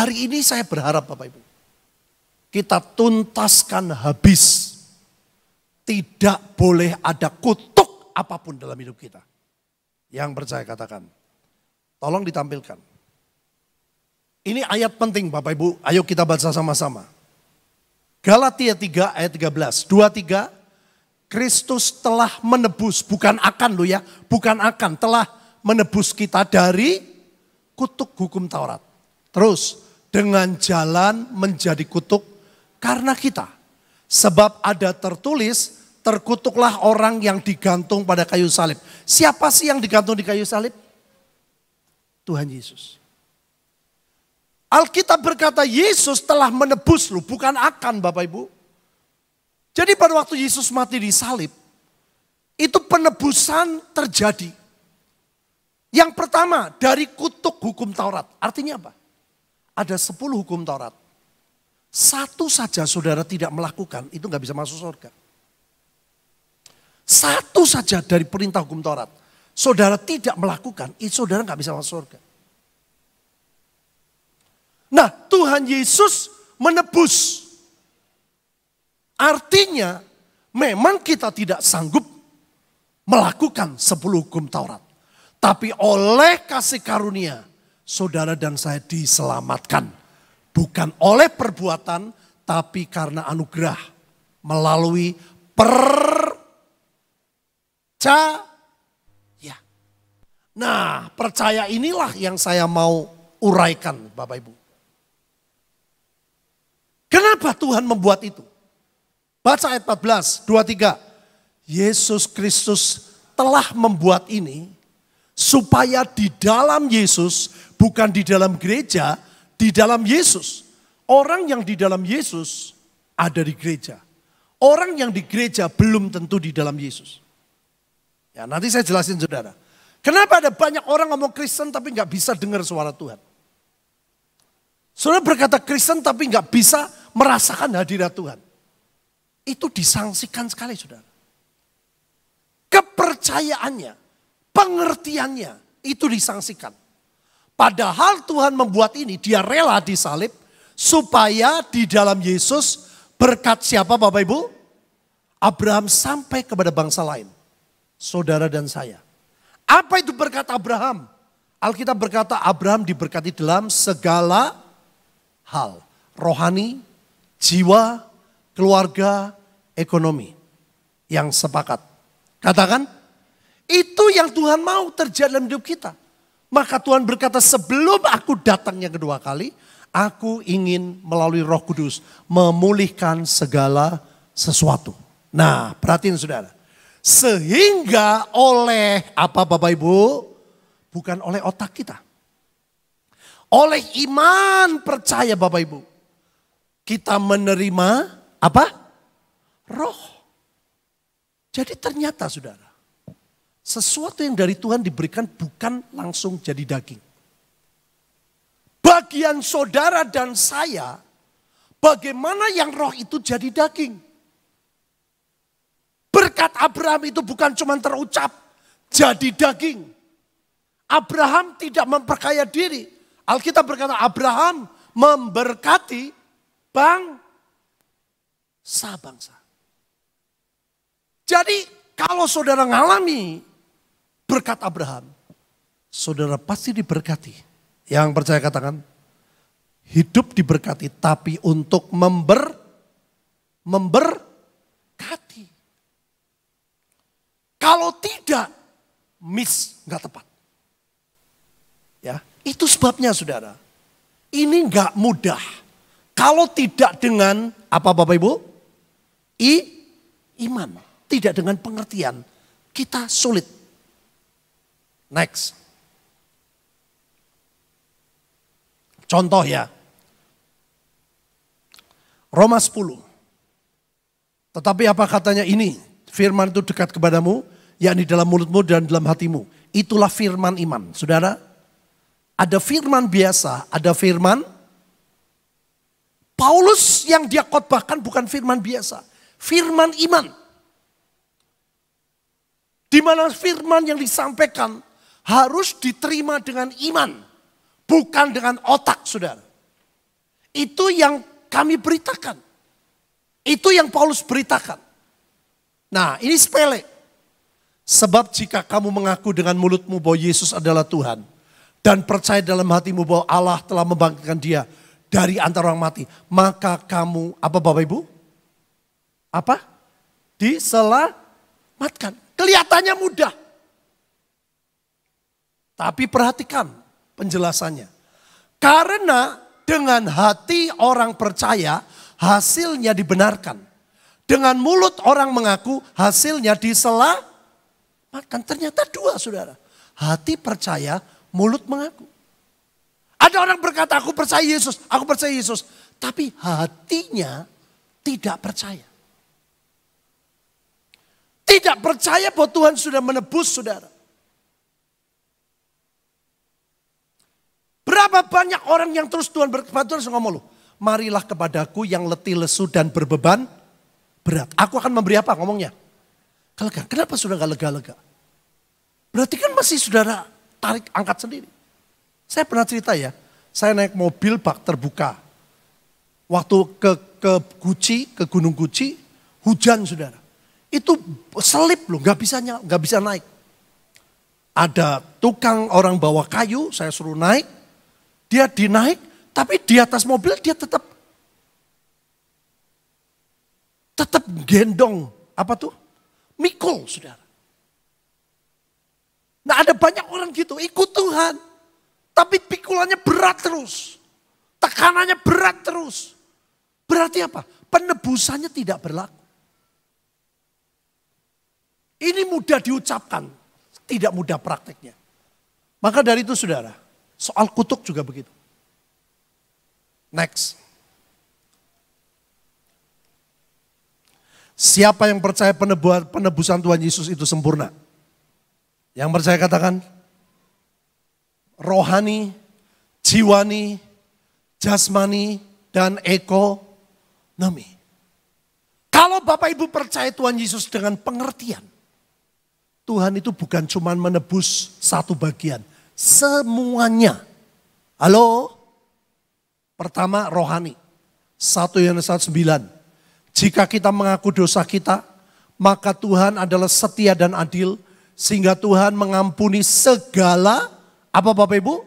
hari ini saya berharap Bapak Ibu, kita tuntaskan habis. Tidak boleh ada kutuk apapun dalam hidup kita. Yang percaya katakan. Tolong ditampilkan. Ini ayat penting Bapak Ibu, ayo kita baca sama-sama. Galatia 3 ayat 13, 23, Kristus telah menebus, bukan akan loh ya, bukan akan, telah menebus kita dari kutuk hukum Taurat. Terus, dengan jalan menjadi kutuk karena kita. Sebab ada tertulis, terkutuklah orang yang digantung pada kayu salib. Siapa sih yang digantung di kayu salib? Tuhan Yesus. Alkitab berkata Yesus telah menebus lu, bukan akan Bapak Ibu. Jadi pada waktu Yesus mati di salib, itu penebusan terjadi. Yang pertama dari kutuk hukum Taurat. Artinya apa? Ada 10 hukum Taurat. Satu saja saudara tidak melakukan, itu gak bisa masuk surga. Satu saja dari perintah hukum Taurat. Saudara tidak melakukan, itu saudara gak bisa masuk surga. Nah, Tuhan Yesus menebus. Artinya, memang kita tidak sanggup melakukan 10 hukum Taurat. Tapi oleh kasih karunia, saudara dan saya diselamatkan. Bukan oleh perbuatan, tapi karena anugerah. Melalui percaya. Nah, percaya inilah yang saya mau uraikan Bapak Ibu. Kenapa Tuhan membuat itu? Baca ayat 14, 23. Yesus Kristus telah membuat ini supaya di dalam Yesus, bukan di dalam gereja, di dalam Yesus. Orang yang di dalam Yesus ada di gereja. Orang yang di gereja belum tentu di dalam Yesus. Ya, nanti saya jelasin saudara. Kenapa ada banyak orang ngomong Kristen tapi gak bisa dengar suara Tuhan. Saudara berkata Kristen tapi gak bisa merasakan hadirat Tuhan. Itu disangsikan sekali saudara. Kepercayaannya, pengertiannya itu disangsikan. Padahal Tuhan membuat ini, dia rela disalib supaya di dalam Yesus berkat siapa Bapak Ibu? Abraham sampai kepada bangsa lain. Saudara dan saya. Apa itu berkat Abraham? Alkitab berkata Abraham diberkati dalam segala hal. Rohani, jiwa, keluarga, ekonomi. Yang sepakat. Katakan, itu yang Tuhan mau terjadi dalam hidup kita. Maka Tuhan berkata sebelum aku datang yang kedua kali, aku ingin melalui Roh Kudus memulihkan segala sesuatu. Nah, perhatiin saudara. Sehingga oleh apa Bapak Ibu? Bukan oleh otak kita. Oleh iman percaya Bapak Ibu. Kita menerima apa? Roh. Jadi ternyata saudara. Sesuatu yang dari Tuhan diberikan bukan langsung jadi daging. Bagian saudara dan saya, bagaimana yang roh itu jadi daging. Berkat Abraham itu bukan cuma terucap, jadi daging. Abraham tidak memperkaya diri. Alkitab berkata Abraham memberkati bangsa-bangsa. Jadi kalau saudara ngalami berkat Abraham, saudara pasti diberkati. Yang percaya katakan, hidup diberkati tapi untuk memberkati. Kalau tidak, nggak tepat. Ya, itu sebabnya saudara. Ini nggak mudah. Kalau tidak dengan apa Bapak Ibu? Iman. Tidak dengan pengertian, kita sulit. Next. Contoh ya. Roma 10. Tetapi apa katanya ini? Firman itu dekat kepadamu, yakni dalam mulutmu dan dalam hatimu. Itulah firman iman. Saudara, ada firman biasa, ada firman. Paulus yang dia khotbahkan bukan firman biasa. Firman iman. Di mana firman yang disampaikan harus diterima dengan iman. Bukan dengan otak saudara. Itu yang kami beritakan. Itu yang Paulus beritakan. Nah, ini sepele. Sebab jika kamu mengaku dengan mulutmu bahwa Yesus adalah Tuhan, dan percaya dalam hatimu bahwa Allah telah membangkitkan dia dari antara orang mati, maka kamu, apa Bapak Ibu? Apa? Diselamatkan. Kelihatannya mudah. Tapi perhatikan penjelasannya. Karena dengan hati orang percaya, hasilnya dibenarkan. Dengan mulut orang mengaku, hasilnya diselamatkan. Ternyata dua, saudara. Hati percaya, mulut mengaku. Ada orang berkata, aku percaya Yesus, aku percaya Yesus. Tapi hatinya tidak percaya. Tidak percaya bahwa Tuhan sudah menebus, saudara. Berapa banyak orang yang terus Tuhan Tuhan ngomong loh. Marilah kepadaku yang letih lesu dan berbeban berat. Aku akan memberi apa ngomongnya? Lega. Kenapa sudah gak lega-lega? Berarti kan masih saudara tarik angkat sendiri. Saya pernah cerita ya. Saya naik mobil bak terbuka. Waktu ke Guci, ke Gunung Guci, hujan saudara. Itu selip loh, gak bisa naik. Ada tukang orang bawa kayu, saya suruh naik. Dia dinaik, tapi di atas mobil dia tetap gendong, apa tuh? Mikul, saudara. Nah ada banyak orang gitu, ikut Tuhan. Tapi pikulannya berat terus. Tekanannya berat terus. Berarti apa? Penebusannya tidak berlaku. Ini mudah diucapkan, tidak mudah prakteknya. Maka dari itu saudara, soal kutuk juga begitu. Next. Siapa yang percaya penebusan Tuhan Yesus itu sempurna? Yang percaya katakan, rohani, jiwani, jasmani, dan ekonomi. Kalau Bapak Ibu percaya Tuhan Yesus dengan pengertian, Tuhan itu bukan cuma menebus satu bagian, semuanya. Halo? Pertama rohani. 1 Yohanes 1:9. Jika kita mengaku dosa kita, maka Tuhan adalah setia dan adil, sehingga Tuhan mengampuni segala, apa Bapak Ibu?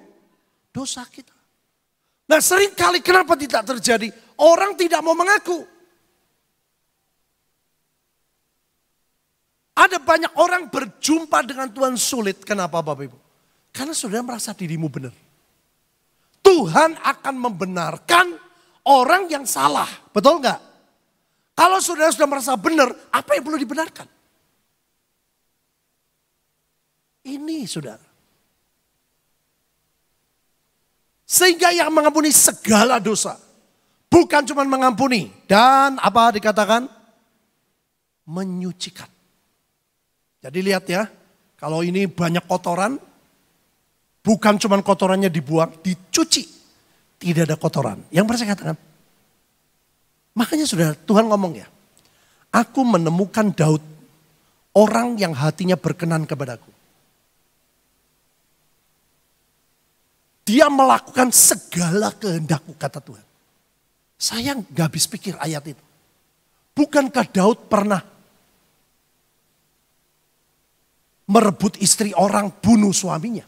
Dosa kita. Nah seringkali kenapa tidak terjadi? Orang tidak mau mengaku. Ada banyak orang berjumpa dengan Tuhan sulit. Kenapa Bapak Ibu? Karena saudara merasa dirimu benar. Tuhan akan membenarkan orang yang salah. Betul nggak? Kalau saudara sudah merasa benar, apa yang perlu dibenarkan? Ini saudara. Sehingga yang mengampuni segala dosa. Bukan cuma mengampuni. Dan apa dikatakan? Menyucikan. Jadi lihat ya, kalau ini banyak kotoran, bukan cuma kotorannya dibuang, dicuci. Tidak ada kotoran. Yang percaya katakan. Makanya saudara, Tuhan ngomong ya, aku menemukan Daud, orang yang hatinya berkenan kepadaku. Dia melakukan segala kehendakku, kata Tuhan. Saya gak habis pikir ayat itu. Bukankah Daud pernah merebut istri orang, bunuh suaminya?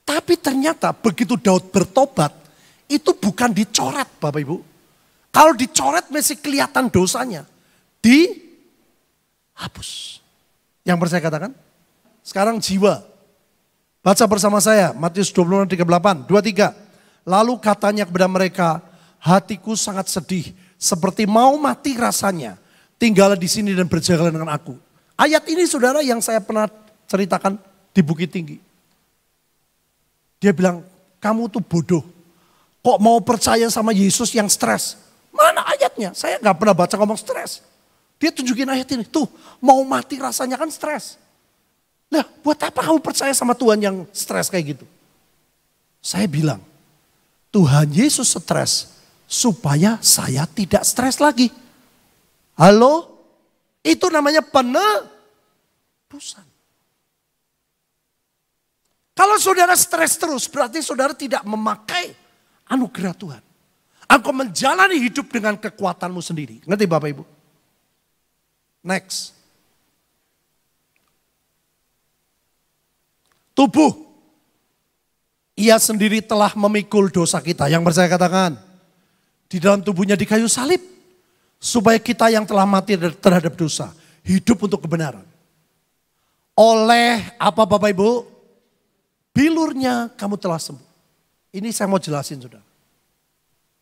Tapi ternyata begitu Daud bertobat, itu bukan dicoret Bapak Ibu. Kalau dicoret masih kelihatan dosanya. Dihapus. Yang percaya katakan. Sekarang jiwa. Baca bersama saya Matius 26:38, 23. Lalu katanya kepada mereka, hatiku sangat sedih, seperti mau mati rasanya. Tinggallah di sini dan berjalan dengan aku. Ayat ini saudara yang saya pernah ceritakan di Bukit Tinggi. Dia bilang, kamu tuh bodoh. Kok mau percaya sama Yesus yang stres? Mana ayatnya? Saya gak pernah baca ngomong stres. Dia tunjukin ayat ini. Tuh mau mati rasanya kan stres. Nah buat apa kamu percaya sama Tuhan yang stres kayak gitu? Saya bilang, Tuhan Yesus stres supaya saya tidak stres lagi. Halo? Itu namanya penebusan. Kalau saudara stres terus berarti saudara tidak memakai anugerah Tuhan. Engkau menjalani hidup dengan kekuatanmu sendiri. Ngerti Bapak Ibu? Next. Tubuh. Ia sendiri telah memikul dosa kita. Yang percaya katakan. Di dalam tubuhnya di kayu salib. Supaya kita yang telah mati terhadap dosa. Hidup untuk kebenaran. Oleh apa Bapak Ibu? Bilurnya kamu telah sembuh. Ini saya mau jelasin saudara.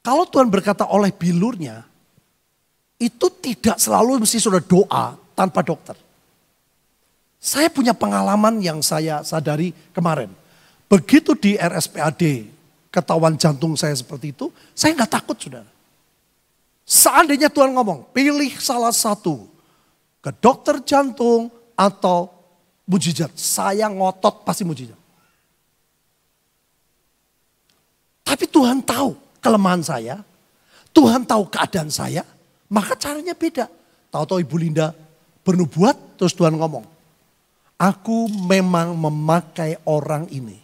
Kalau Tuhan berkata oleh bilurnya, itu tidak selalu mesti sudah doa tanpa dokter. Saya punya pengalaman yang saya sadari kemarin. Begitu di RSPAD ketahuan jantung saya seperti itu, saya nggak takut saudara. Seandainya Tuhan ngomong, pilih salah satu ke dokter jantung atau mujizat. Saya ngotot pasti mujizat. Tapi Tuhan tahu kelemahan saya, Tuhan tahu keadaan saya, maka caranya beda. Tahu-tahu Ibu Linda bernubuat, terus Tuhan ngomong, aku memang memakai orang ini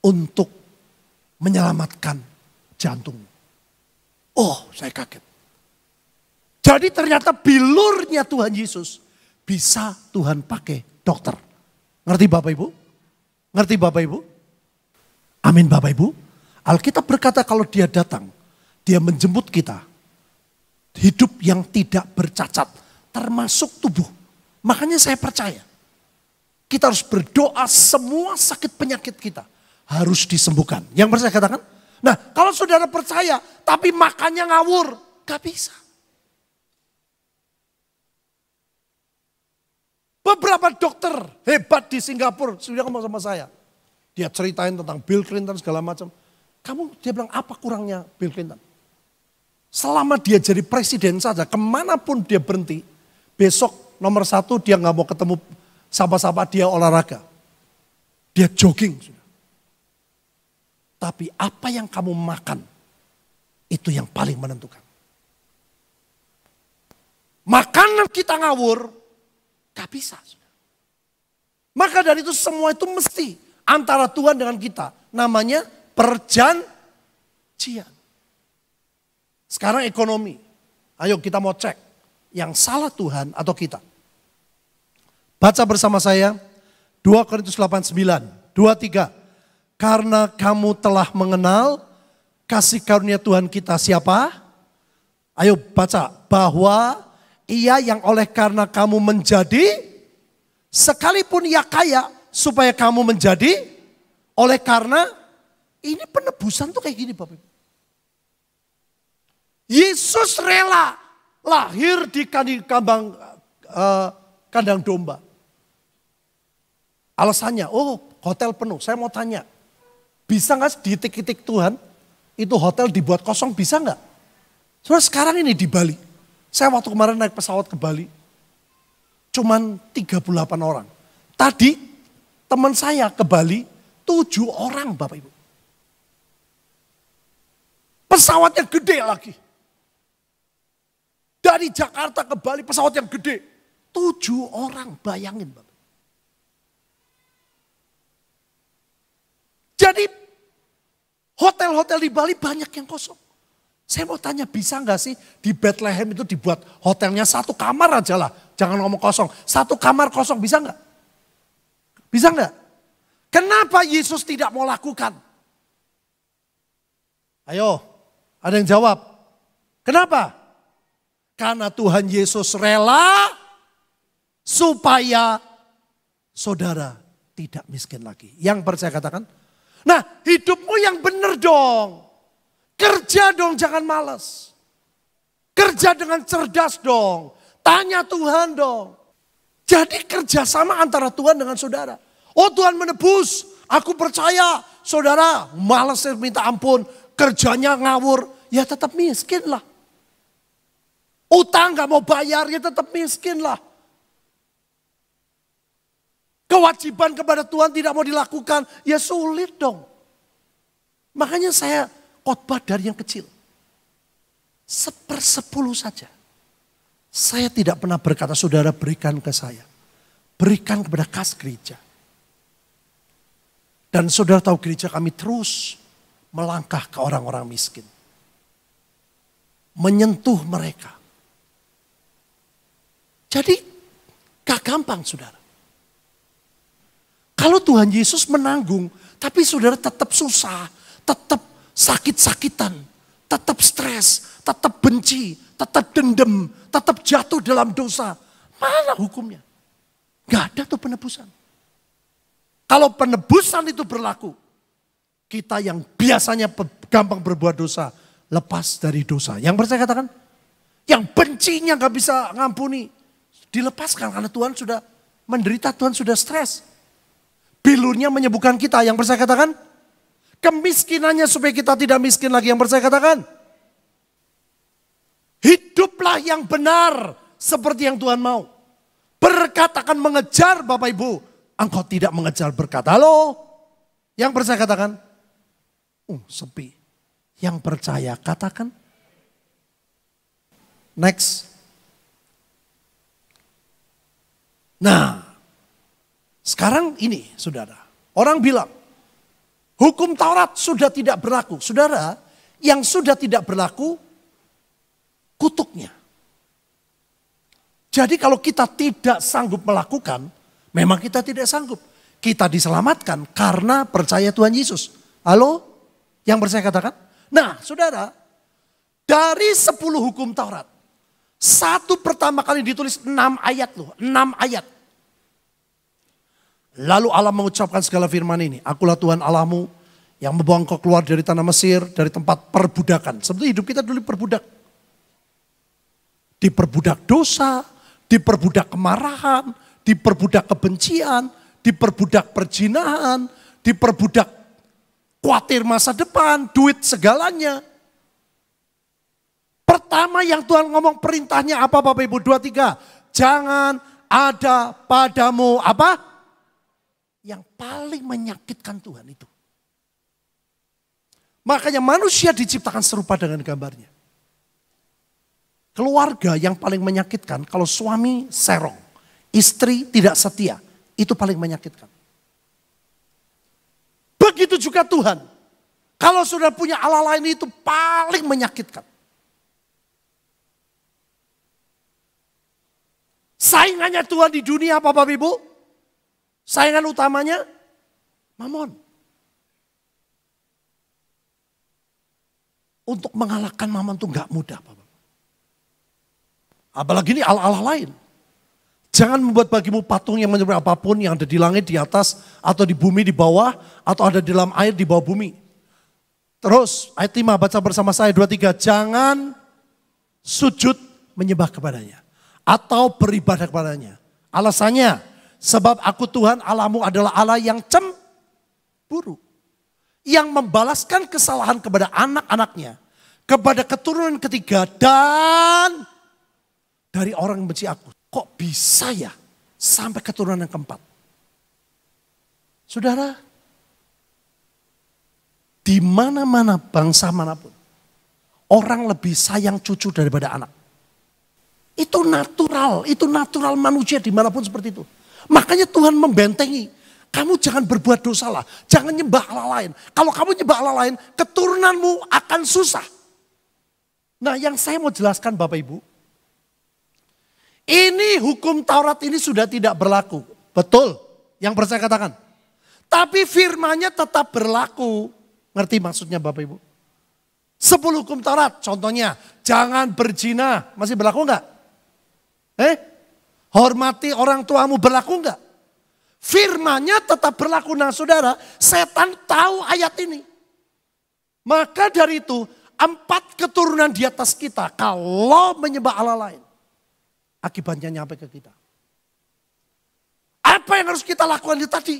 untuk menyelamatkan jantung. Oh, saya kaget. Jadi ternyata bilurnya Tuhan Yesus bisa Tuhan pakai dokter. Ngerti Bapak Ibu? Ngerti Bapak Ibu? Amin Bapak Ibu. Alkitab berkata kalau dia datang, dia menjemput kita. Hidup yang tidak bercacat, termasuk tubuh. Makanya saya percaya, kita harus berdoa semua sakit penyakit kita harus disembuhkan. Yang percaya katakan, nah kalau saudara percaya tapi makannya ngawur, gak bisa. Beberapa dokter hebat di Singapura sudah ngomong sama saya. Dia ceritain tentang Bill Clinton segala macam. Dia bilang apa kurangnya Bill Clinton? Selama dia jadi presiden saja, kemanapun dia berhenti, besok nomor 1 dia nggak mau ketemu sahabat-sahabat dia olahraga. Dia jogging. Tapi apa yang kamu makan, itu yang paling menentukan. Makanan kita ngawur, gak bisa. Maka dari itu semua itu mesti antara Tuhan dengan kita. Namanya perjanjian. Sekarang ekonomi. Ayo kita mau cek. Yang salah Tuhan atau kita. Baca bersama saya. 2 Korintus 8:9. 2-3. Karena kamu telah mengenal kasih karunia Tuhan kita siapa? Ayo baca. Bahwa ia yang oleh karena kamu menjadi. Sekalipun ia kaya. Supaya kamu menjadi. Oleh karena. Ini penebusan tuh kayak gini Bapak Ibu. Yesus rela lahir di kandang domba. Alasannya, hotel penuh. Saya mau tanya, bisa gak di titik-titik Tuhan, itu hotel dibuat kosong, bisa gak? Soalnya sekarang ini di Bali. Saya waktu kemarin naik pesawat ke Bali, cuman 38 orang. Tadi teman saya ke Bali, 7 orang Bapak Ibu. Pesawatnya gede lagi. Dari Jakarta ke Bali pesawat yang gede. 7 orang, bayangin Bapak. Jadi hotel-hotel di Bali banyak yang kosong. Saya mau tanya bisa gak sih di Bethlehem itu dibuat hotelnya 1 kamar aja lah. Jangan ngomong kosong. 1 kamar kosong bisa gak? Bisa gak? Kenapa Yesus tidak mau lakukan? Ayo. Ada yang jawab. Kenapa? Karena Tuhan Yesus rela supaya saudara tidak miskin lagi. Yang percaya katakan. Nah hidupmu yang benar dong. Kerja dong jangan malas. Kerja dengan cerdas dong. Tanya Tuhan dong. Jadi kerjasama antara Tuhan dengan saudara. Oh Tuhan menebus. Aku percaya saudara malas minta ampun. Kerjanya ngawur. Ya tetap miskin lah. Utang gak mau bayar ya tetap miskin lah. Kewajiban kepada Tuhan tidak mau dilakukan ya sulit dong. Makanya saya khotbah dari yang kecil. 1/10 saja. Saya tidak pernah berkata saudara berikan ke saya. Berikan kepada kas gereja. Dan saudara tahu gereja kami terus melangkah ke orang-orang miskin. Menyentuh mereka. Jadi gak gampang saudara. Kalau Tuhan Yesus menanggung, tapi saudara tetap susah, tetap sakit-sakitan, tetap stres, tetap benci, tetap dendam, tetap jatuh dalam dosa. Mana hukumnya? Gak ada tuh penebusan. Kalau penebusan itu berlaku, kita yang biasanya gampang berbuat dosa, lepas dari dosa. Yang percaya katakan, yang bencinya gak bisa ngampuni, dilepaskan karena Tuhan sudah menderita, Tuhan sudah stres. Bilurnya menyembuhkan kita, yang percaya katakan, kemiskinannya supaya kita tidak miskin lagi, yang percaya katakan. Hiduplah yang benar seperti yang Tuhan mau. Berkat akan mengejar Bapak Ibu, engkau tidak mengejar berkat. Halo? Yang percaya katakan, sepi. Yang percaya katakan. Next. Nah, sekarang ini saudara, orang bilang, hukum Taurat sudah tidak berlaku. Saudara, yang sudah tidak berlaku, kutuknya. Jadi kalau kita tidak sanggup melakukan, memang kita tidak sanggup. Kita diselamatkan karena percaya Tuhan Yesus. Halo? Yang percaya katakan? Nah saudara, dari 10 hukum Taurat, satu pertama kali ditulis 6 ayat loh, 6 ayat. Lalu Allah mengucapkan segala firman ini, akulah Tuhan Allahmu yang membawa engkau keluar dari tanah Mesir, dari tempat perbudakan. Seperti hidup kita dulu perbudak. Diperbudak dosa, diperbudak kemarahan, diperbudak kebencian, diperbudak perjinahan, diperbudak khawatir masa depan, duit segalanya. Pertama yang Tuhan ngomong perintahnya apa Bapak Ibu? 2, 3. Jangan ada padamu apa? Yang paling menyakitkan Tuhan itu. Makanya manusia diciptakan serupa dengan gambarnya. Keluarga yang paling menyakitkan kalau suami serong, istri tidak setia, itu paling menyakitkan. Begitu juga Tuhan. Kalau sudah punya Allah lain itu paling menyakitkan. Saingannya Tuhan di dunia apa Bapak Ibu? Saingan utamanya Mamon. Untuk mengalahkan Mamon itu gak mudah Bapak. Apalagi ini Allah-Allah lain. Jangan membuat bagimu patung yang menyerupai apapun yang ada di langit, di atas, atau di bumi, di bawah, atau ada di dalam air, di bawah bumi. Terus ayat 5 baca bersama saya 2, 3. Jangan sujud menyembah kepadanya. Atau beribadah kepadanya. Alasannya, sebab aku Tuhan Allahmu adalah Allah yang cemburu. Yang membalaskan kesalahan kepada anak-anaknya. Kepada keturunan ketiga dan dari orang yang benci aku. Kok bisa ya sampai keturunan yang keempat? Saudara, di mana-mana bangsa manapun, orang lebih sayang cucu daripada anak. Itu natural manusia dimanapun seperti itu. Makanya Tuhan membentengi, kamu jangan berbuat dosa lah, jangan nyembah Allah lain. Kalau kamu nyembah Allah lain, keturunanmu akan susah. Nah yang saya mau jelaskan Bapak Ibu, ini hukum Taurat ini sudah tidak berlaku. Betul, yang percaya katakan. Tapi firmannya tetap berlaku. Ngerti maksudnya Bapak Ibu? 10 hukum Taurat, contohnya jangan berzina, masih berlaku enggak? Hormati orang tuamu, berlaku enggak? Firmannya tetap berlaku. Nah saudara, setan tahu ayat ini. Maka dari itu, 4 keturunan di atas kita kalau menyembah Allah lain, akibatnya nyampe ke kita. Apa yang harus kita lakukan itu tadi?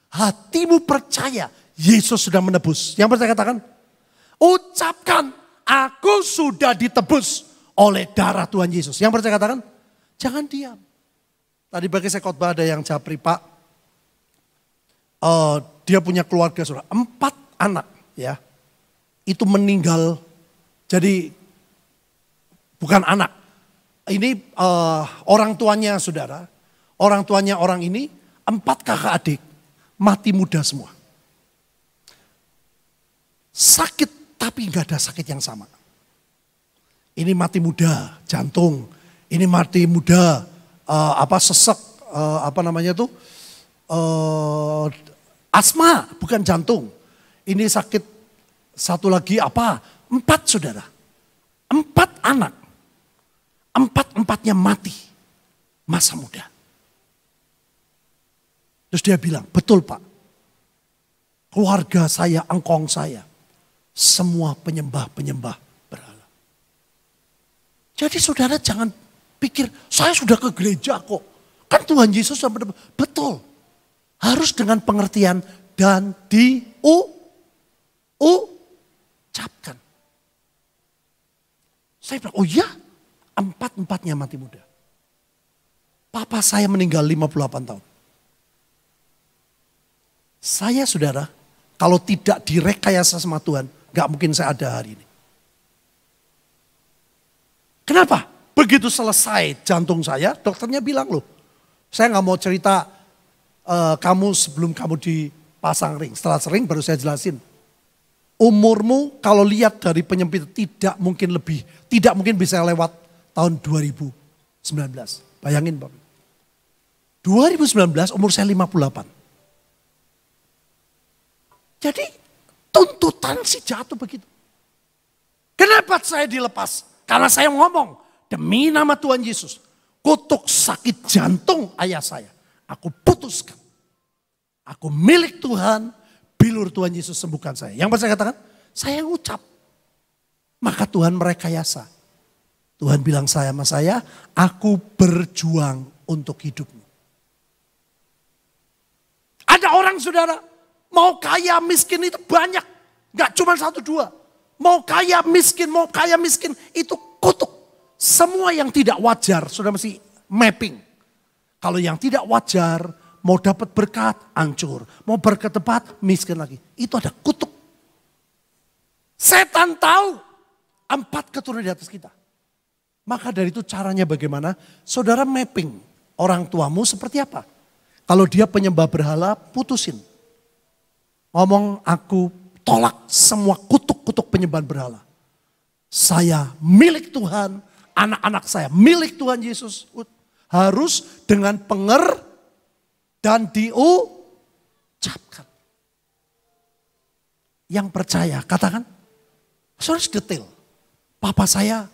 Hatimu percaya Yesus sudah menebus. Yang percaya katakan, ucapkan aku sudah ditebus oleh darah Tuhan Yesus. Yang percaya katakan, jangan diam. Tadi bagi saya khotbah ada yang japri Pak. Dia punya keluarga saudara, 4 anak ya. Itu meninggal, jadi bukan anak. Ini orang tuanya saudara, orang tuanya orang ini 4 kakak adik mati muda semua. sakit tapi nggak ada sakit yang sama. Ini mati muda, jantung. Ini mati muda, sesek, asma, bukan jantung. Ini sakit satu lagi 4 saudara. 4 anak. 4-empatnya mati masa muda. Terus dia bilang, betul Pak. Keluarga saya, engkong saya. Semua penyembah-penyembah berhala. Jadi saudara jangan pikir, saya sudah ke gereja kok. Kan Tuhan Yesus sudah betul. Harus dengan pengertian dan diucapkan. Saya bilang, oh iya, 4-empatnya mati muda. Papa saya meninggal 58 tahun. Saya saudara, kalau tidak direkayasa sama Tuhan, gak mungkin saya ada hari ini. Kenapa? Begitu selesai jantung saya, dokternya bilang loh, saya gak mau cerita kamu sebelum kamu dipasang ring. Setelah sering baru saya jelasin. Umurmu kalau lihat dari penyempit tidak mungkin bisa lewat tahun 2019. Bayangin Bapak. 2019 umur saya 58. Jadi tuntutan si jatuh begitu. Kenapa saya dilepas? Karena saya ngomong demi nama Tuhan Yesus. Kutuk sakit jantung ayah saya. Aku putuskan. Aku milik Tuhan. Bilur Tuhan Yesus sembuhkan saya. Yang saya katakan, saya ngucap. Maka Tuhan merekayasa. Tuhan bilang sama saya, aku berjuang untuk hidupmu. Ada orang saudara, mau kaya miskin itu banyak. Gak cuma 1-2. Mau kaya miskin itu kutuk. Semua yang tidak wajar sudah mesti mapping. Kalau yang tidak wajar mau dapat berkat hancur. Mau berkat tepat miskin lagi. Itu ada kutuk. Setan tahu 4 keturunan di atas kita. Maka dari itu caranya bagaimana? Saudara mapping orang tuamu seperti apa? Kalau dia penyembah berhala putusin. Ngomong aku tolak semua kutuk-kutuk penyembahan berhala. Saya milik Tuhan, anak-anak saya milik Tuhan Yesus. Harus dengan dan diucapkan. Yang percaya, katakan. Saudara detail. Papa saya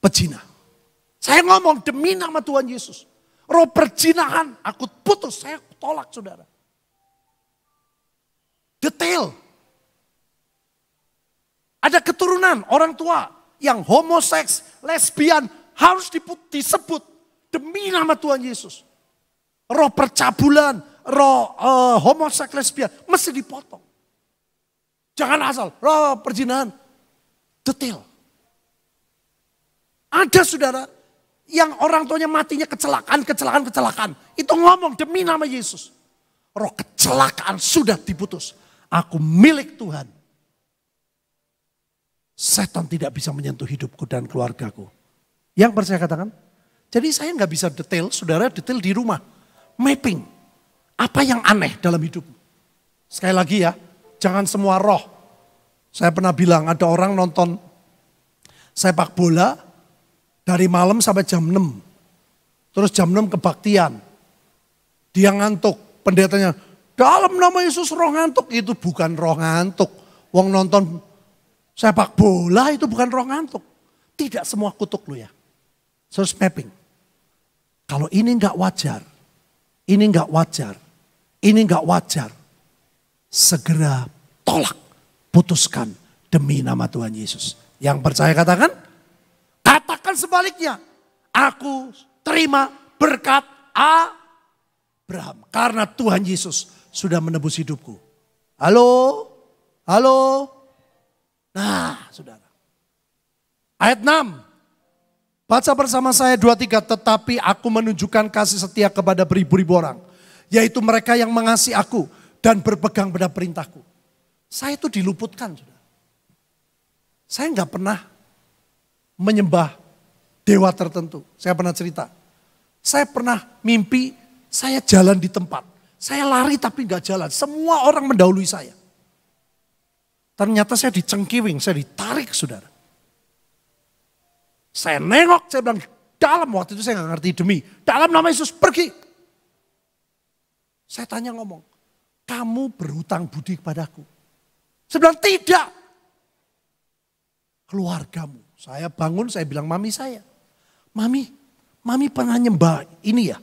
pezina. Saya ngomong demi nama Tuhan Yesus. Roh perzinahan, aku putus, saya tolak saudara. Detail. Ada keturunan orang tua yang homoseks, lesbian harus disebut demi nama Tuhan Yesus. Roh percabulan, roh homoseks, lesbian mesti dipotong. Jangan asal roh perzinahan. Detail. Ada saudara yang orang tuanya matinya kecelakaan. Itu ngomong demi nama Yesus. Roh kecelakaan sudah diputus. Aku milik Tuhan. Setan tidak bisa menyentuh hidupku dan keluargaku. Yang percaya katakan. Jadi saya nggak bisa detail, saudara detail di rumah. Mapping. Apa yang aneh dalam hidup. Sekali lagi ya, jangan semua roh. Saya pernah bilang ada orang nonton sepak bola dari malam sampai jam 6. Terus jam 6 kebaktian. Dia ngantuk, pendetanya, dalam nama Yesus roh ngantuk. Itu bukan roh ngantuk. Wong nonton sepak bola itu bukan roh ngantuk. Tidak semua kutuk lu ya. Terus mapping. Kalau ini enggak wajar, ini enggak wajar. Segera tolak, putuskan demi nama Tuhan Yesus. Yang percaya katakan sebaliknya. Aku terima berkat Abraham. Karena Tuhan Yesus sudah menebus hidupku. Halo? Nah saudara. Ayat 6. Baca bersama saya 2-3. Tetapi aku menunjukkan kasih setia kepada beribu-ribu orang. Yaitu mereka yang mengasihi aku dan berpegang pada perintahku. Saya itu diluputkan saudara. Saya nggak pernah menyembah dewa tertentu. Saya pernah cerita. Saya pernah mimpi saya jalan di tempat. Saya lari tapi nggak jalan. Semua orang mendahului saya. Ternyata saya dicengkiwing, saya ditarik saudara. Saya nengok, saya bilang dalam, waktu itu saya nggak ngerti demi. Dalam nama Yesus pergi. Saya tanya ngomong, kamu berhutang budi kepadaku. Saya bilang tidak. Keluargamu. Saya bangun, saya bilang mami saya. Mami pernah nyembah ini ya?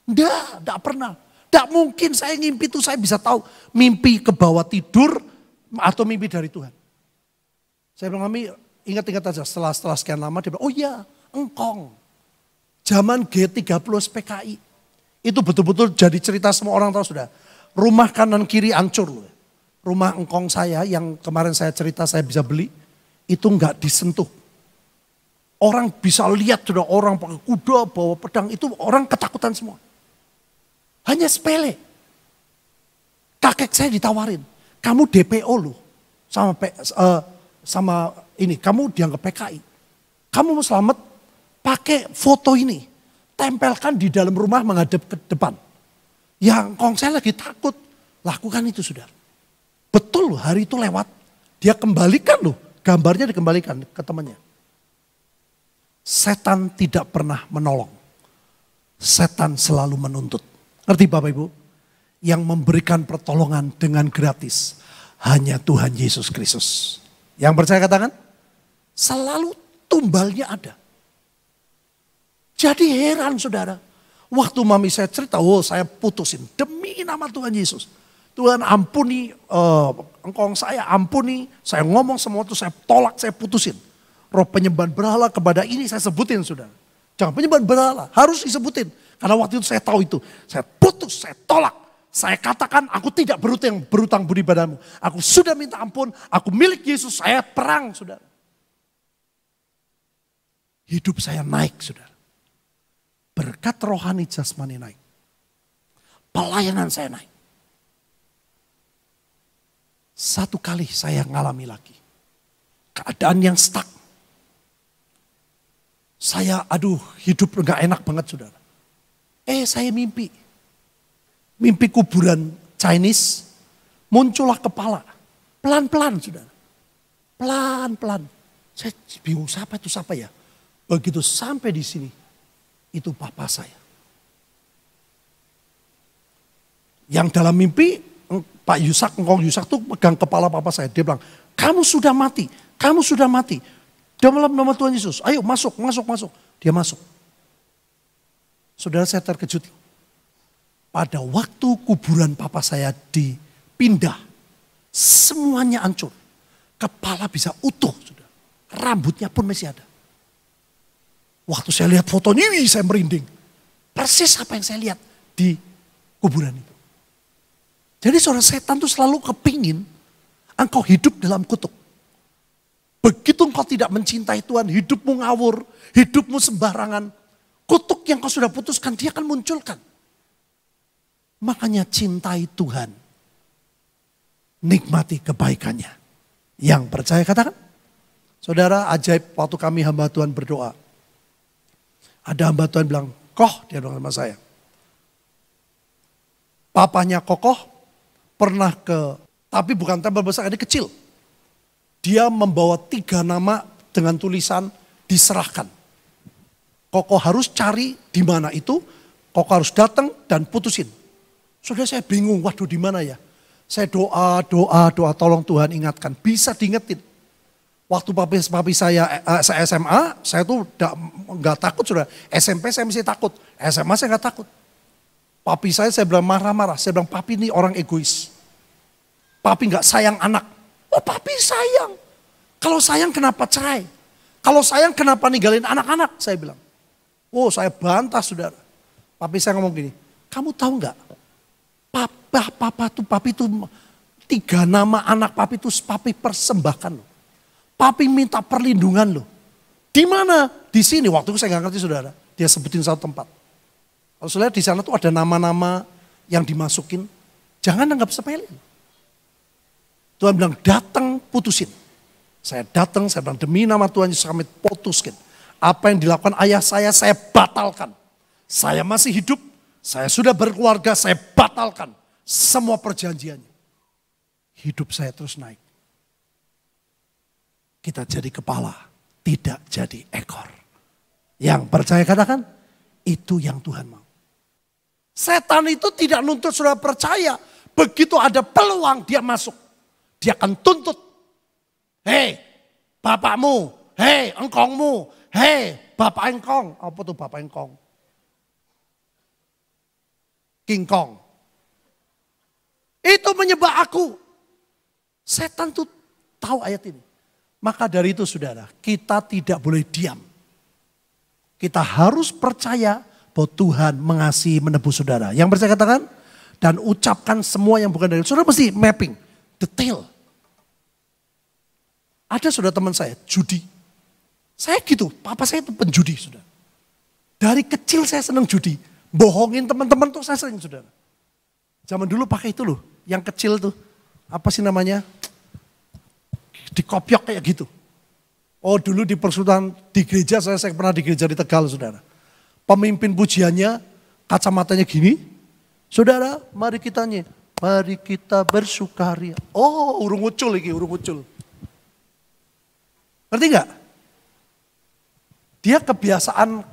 Enggak pernah. Enggak mungkin saya ngimpi itu saya bisa tahu. Mimpi ke bawah tidur atau mimpi dari Tuhan. Saya bilang mami ingat-ingat aja setelah sekian lama dia bilang oh iya engkong. Zaman G30 SPKI. Itu betul-betul jadi cerita semua orang tahu sudah. Rumah kanan kiri hancur loh. Rumah engkong saya yang kemarin saya cerita saya bisa beli. Itu enggak disentuh. Orang bisa lihat sudah orang pakai kuda bawa pedang. Itu orang ketakutan semua. Hanya sepele. Kakek saya ditawarin. Kamu DPO loh. Sama ini. Kamu dianggap PKI. Kamu mau selamat pakai foto ini. Tempelkan di dalam rumah menghadap ke depan. Yang kong saya lagi takut. Lakukan itu sudah. Betul loh hari itu lewat. Dia kembalikan loh. Gambarnya dikembalikan ke temannya. Setan tidak pernah menolong. Setan selalu menuntut. Ngerti Bapak Ibu? Yang memberikan pertolongan dengan gratis. Hanya Tuhan Yesus Kristus. Yang percaya katakan? Selalu tumbalnya ada. Jadi heran saudara. Waktu mami saya cerita, saya putusin. Demi nama Tuhan Yesus. Tuhan ampuni, engkong saya ampuni. Saya ngomong semua itu saya tolak, saya putusin. Roh penyembahan berhala kepada ini saya sebutin saudara. Jangan penyembahan berhala, harus disebutin. Karena waktu itu saya tahu itu. Saya putus, saya tolak. Saya katakan aku tidak berutang budi padamu. Aku sudah minta ampun, aku milik Yesus, saya perang saudara. Hidup saya naik saudara. Berkat rohani jasmani naik. Pelayanan saya naik. Satu kali saya ngalami lagi. Keadaan yang stuck. Saya hidup gak enak banget saudara. Saya mimpi. Mimpi kuburan Chinese. Muncullah kepala. Pelan-pelan saudara. Pelan-pelan. Saya bingung siapa ya. Begitu sampai di sini. Itu papa saya. Yang dalam mimpi Pak Yusak, engkong Yusak tuh pegang kepala papa saya. Dia bilang, kamu sudah mati. Kamu sudah mati. Dalam nama Tuhan Yesus. Ayo masuk. Dia masuk. Saudara saya terkejut. Pada waktu kuburan papa saya dipindah. Semuanya hancur. Kepala bisa utuh. Saudara. Rambutnya pun masih ada. Waktu saya lihat fotonya, saya merinding. Persis apa yang saya lihat di kuburan itu. Jadi saudara setan itu selalu kepingin engkau hidup dalam kutuk. Begitu engkau tidak mencintai Tuhan, hidupmu ngawur, hidupmu sembarangan. Kutuk yang kau sudah putuskan, dia akan munculkan. Makanya cintai Tuhan. Nikmati kebaikannya. Yang percaya katakan. Saudara ajaib waktu kami hamba Tuhan berdoa. Ada hamba Tuhan bilang, Koh, dia bilang sama saya. Papanya Kokoh pernah tapi bukan tempel besar, ini kecil. Dia membawa 3 nama dengan tulisan diserahkan. Kokoh harus cari di mana itu, Kokoh harus datang dan putusin. Sudah saya bingung, waduh di mana ya? Saya doa, tolong Tuhan ingatkan. Bisa diingetin. Waktu papi saya SMA, saya tuh nggak takut sudah. SMP saya masih takut, SMA saya nggak takut. Papi saya bilang marah-marah. Saya bilang papi ini orang egois. Papi nggak sayang anak. Oh papi sayang. Kalau sayang kenapa cerai? Kalau sayang kenapa ninggalin anak-anak? Saya bilang. Oh saya bantah saudara. Papi saya ngomong gini. Kamu tahu nggak? Papi tuh 3 nama anak papi tuh papi persembahkan loh. Papi minta perlindungan loh. Di mana? Di sini. Waktu itu saya nggak ngerti saudara. Dia sebutin satu tempat. Kalau saudara di sana tuh ada nama-nama yang dimasukin. Jangan anggap sepele. Tuhan bilang datang putusin. Saya datang, saya bilang demi nama Tuhan Yesus kami putuskan. Apa yang dilakukan ayah saya batalkan. Saya masih hidup. Saya sudah berkeluarga, saya batalkan. Semua perjanjiannya. Hidup saya terus naik. kita jadi kepala, tidak jadi ekor. Yang percaya katakan, itu yang Tuhan mau. Setan itu tidak nuntut saudara percaya. Begitu ada peluang dia masuk. Dia akan tuntut. Hei bapakmu, hei engkongmu, hei bapak engkong. Apa tuh bapak engkong? King Kong. Itu menyembah aku. Setan tuh tahu ayat ini. Maka dari itu saudara, kita tidak boleh diam. Kita harus percaya bahwa Tuhan mengasihi menebus saudara. Yang percaya katakan, dan ucapkan semua yang bukan dari saudara mesti mapping, detail. Ada saudara teman saya, judi. Saya gitu, papa saya itu penjudi saudara. Dari kecil saya senang judi. Bohongin teman-teman tuh saya sering saudara. Zaman dulu pakai itu loh, yang kecil tuh. Apa sih namanya? Dikopiok kayak gitu. Oh dulu di persekutuan di gereja, saya pernah di gereja di Tegal saudara. Pemimpin pujiannya kacamatanya gini. Saudara mari kita nyanyi. Mari kita bersukaria. Oh urung ucul lagi, urung ucul. Ngerti gak? Dia kebiasaan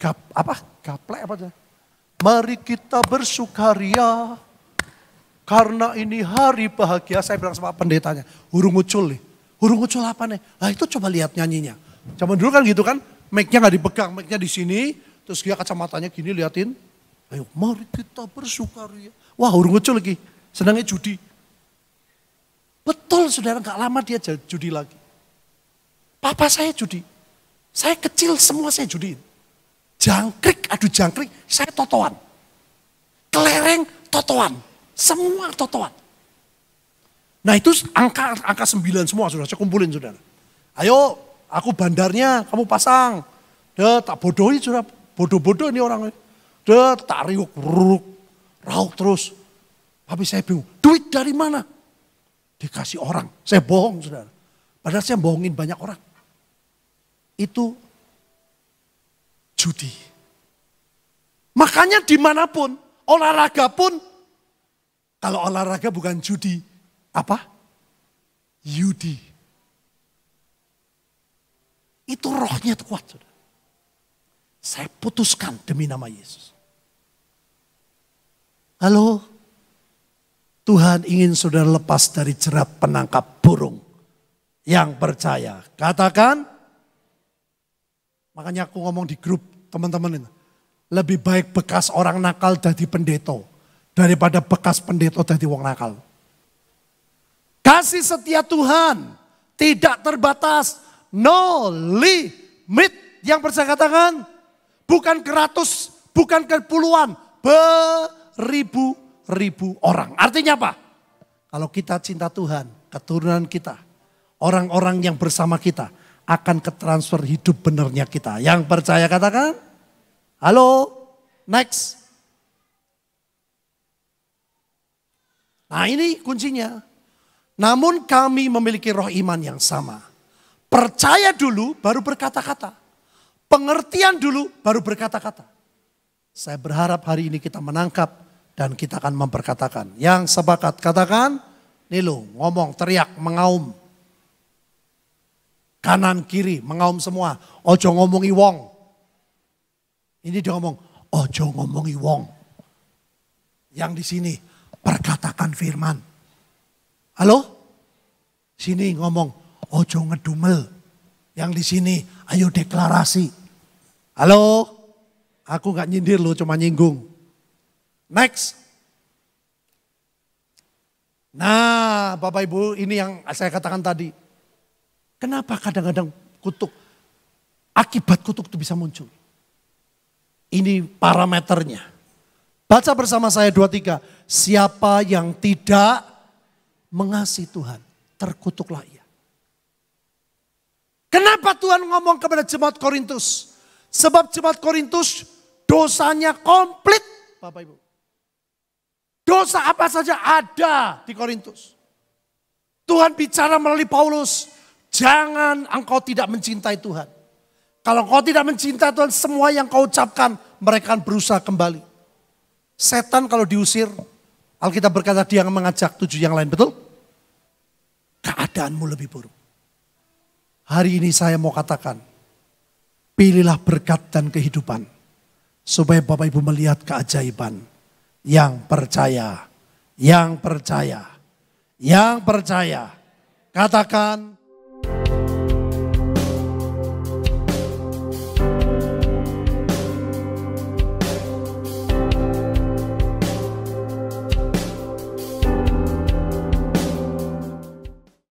gaplek apa aja. Mari kita bersukaria karena ini hari bahagia. Saya bilang sama pendetanya, hurung ucul nih. Hurung ucul apa nih? Nah itu coba lihat nyanyinya. Zaman dulu kan gitu kan, mic-nya gak dipegang, mic-nya di sini. Terus dia kacamatanya gini liatin. Ayo mari kita bersukaria. Wah hurung ucul lagi, senangnya judi. Betul saudara, gak lama dia judi lagi. Papa saya judi. Saya kecil semua saya judiin. Jangkrik, adu jangkrik, saya totoan. Kelereng, totoan. Semua totoan. Nah itu angka 9 semua sudah saya kumpulin saudara. Ayo aku bandarnya kamu pasang. Deh tak bodohi saudara. Bodoh-bodoh ini orang. Deh tak riuk, rauk terus. Habis saya bingung, duit dari mana? Dikasih orang. Saya bohong saudara. Padahal saya bohongin banyak orang. Itu judi. Makanya dimanapun, olahraga pun, kalau olahraga bukan judi, apa? Yudi. Itu rohnya kuat. Saudara. Saya putuskan demi nama Yesus. Halo, Tuhan ingin saudara lepas dari jerat penangkap burung. Yang percaya, katakan. Makanya aku ngomong di grup teman-teman ini. Lebih baik bekas orang nakal jadi pendeta. Daripada bekas pendeta jadi wong nakal. Kasih setia Tuhan. Tidak terbatas. No limit. Yang percaya katakan. Bukan ke ratus. Bukan ke puluhan. Beribu-ribu orang. Artinya apa? Kalau kita cinta Tuhan. Keturunan kita. Orang-orang yang bersama kita. Akan ke transfer hidup benernya kita. Yang percaya katakan. Halo, next. Nah ini kuncinya. Namun kami memiliki roh iman yang sama. Percaya dulu baru berkata-kata. Pengertian dulu baru berkata-kata. Saya berharap hari ini kita menangkap dan kita akan memperkatakan. Yang sepakat katakan, nih lo ngomong, teriak, mengaum. Kanan kiri mengaum semua. Ojo ngomongi wong. Ini dia ngomong, ojo ngomongi wong. Yang di sini perkatakan firman. Halo? Sini ngomong, ojo ngedumel. Yang di sini ayo deklarasi. Halo? Aku gak nyindir lo, cuma nyinggung. Next. Nah Bapak Ibu ini yang saya katakan tadi. Kenapa kadang-kadang kutuk, akibat kutuk itu bisa muncul. Ini parameternya. Baca bersama saya 2-3. Siapa yang tidak mengasihi Tuhan, terkutuklah ia. Kenapa Tuhan ngomong kepada jemaat Korintus? Sebab jemaat Korintus dosanya komplit. Bapak Ibu. Dosa apa saja ada di Korintus. Tuhan bicara melalui Paulus. Jangan engkau tidak mencintai Tuhan. Kalau kau tidak mencintai Tuhan, semua yang kau ucapkan, mereka akan berusaha kembali. Setan kalau diusir, Alkitab berkata dia mengajak 7 yang lain, betul? Keadaanmu lebih buruk. Hari ini saya mau katakan, pilihlah berkat dan kehidupan. Supaya Bapak Ibu melihat keajaiban. Yang percaya, yang percaya, yang percaya. Katakan